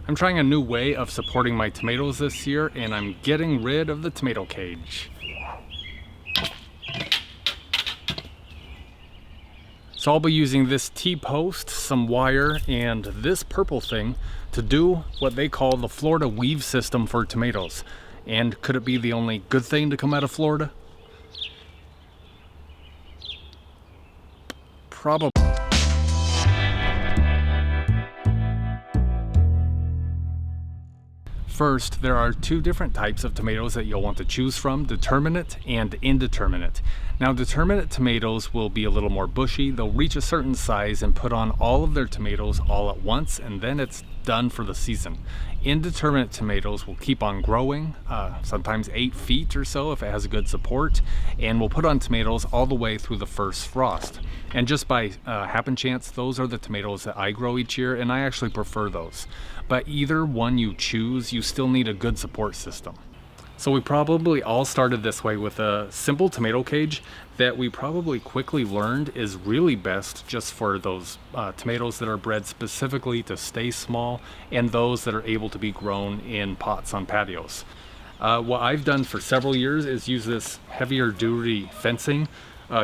I'm trying a new way of supporting my tomatoes this year, and I'm getting rid of the tomato cage. So I'll be using this T-post, some wire, and this purple thing to do what they call the Florida weave system for tomatoes. And could it be the only good thing to come out of Florida? Probably. First, there are two different types of tomatoes that you'll want to choose from, determinate and indeterminate. Now, determinate tomatoes will be a little more bushy. They'll reach a certain size and put on all of their tomatoes all at once, and then it's done for the season. Indeterminate tomatoes will keep on growing, sometimes 8 feet or so if it has good support, and will put on tomatoes all the way through the first frost. And just by happen chance, those are the tomatoes that I grow each year, and I actually prefer those. But either one you choose, you still need a good support system. So we probably all started this way with a simple tomato cage that we probably quickly learned is really best just for those tomatoes that are bred specifically to stay small and those that are able to be grown in pots on patios. What I've done for several years is use this heavier duty fencing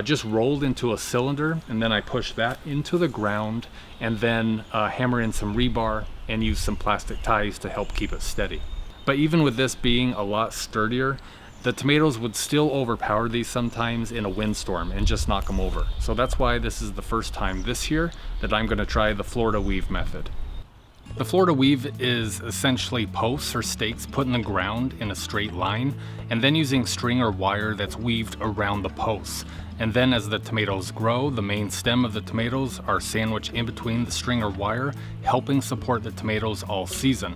just rolled into a cylinder, and then I push that into the ground and then hammer in some rebar and use some plastic ties to help keep it steady. But even with this being a lot sturdier, the tomatoes would still overpower these sometimes in a windstorm and just knock them over. So that's why this is the first time this year that I'm going to try the Florida weave method. The Florida weave is essentially posts or stakes put in the ground in a straight line, and then using string or wire that's weaved around the posts. And then as the tomatoes grow, the main stem of the tomatoes are sandwiched in between the string or wire, helping support the tomatoes all season.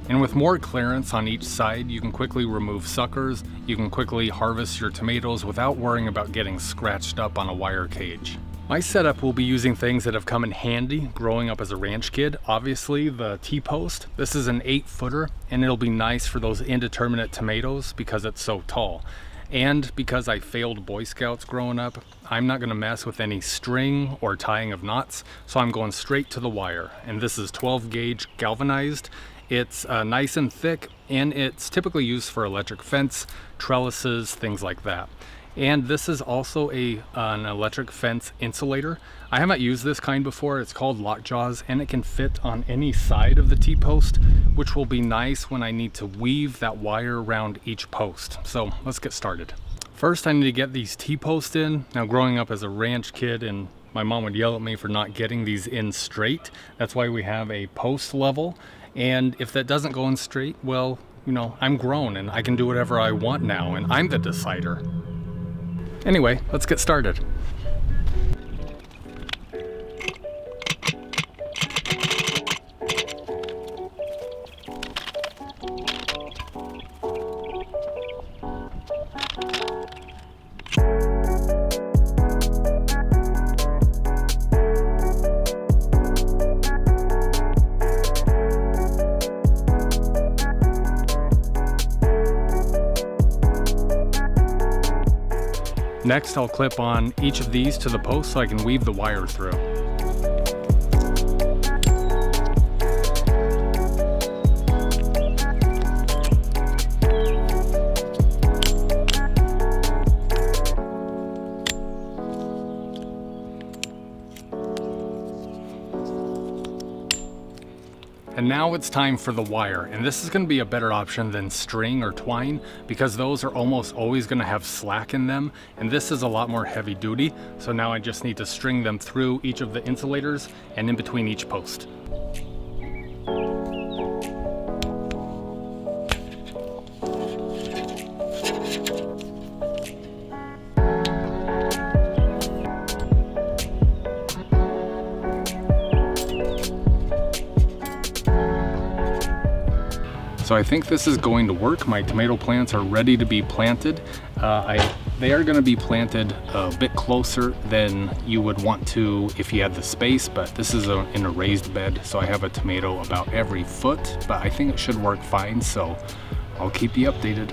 And with more clearance on each side, you can quickly remove suckers, you can quickly harvest your tomatoes without worrying about getting scratched up on a wire cage. My setup will be using things that have come in handy growing up as a ranch kid. Obviously the T-post. This is an 8-footer, and it'll be nice for those indeterminate tomatoes because it's so tall. And because I failed Boy Scouts growing up, I'm not going to mess with any string or tying of knots, so I'm going straight to the wire. And this is 12 gauge galvanized. It's nice and thick, and it's typically used for electric fence, trellises, things like that. And this is also an electric fence insulator. I haven't used this kind before. It's called LockJawz, and it can fit on any side of the T-post, which will be nice when I need to weave that wire around each post. So let's get started. First, I need to get these T-posts in. Now, growing up as a ranch kid, and my mom would yell at me for not getting these in straight. That's why we have a post level. And if that doesn't go in straight, well, you know, I'm grown and I can do whatever I want now, and I'm the decider. Anyway, let's get started. Next, I'll clip on each of these to the post so I can weave the wire through. And now it's time for the wire, and this is going to be a better option than string or twine because those are almost always going to have slack in them, and this is a lot more heavy duty. So now I just need to string them through each of the insulators and in between each post. So I think this is going to work. My tomato plants are ready to be planted. They are going to be planted a bit closer than you would want to if you had the space, but this is in a raised bed, so I have a tomato about every foot, but I think it should work fine, so I'll keep you updated.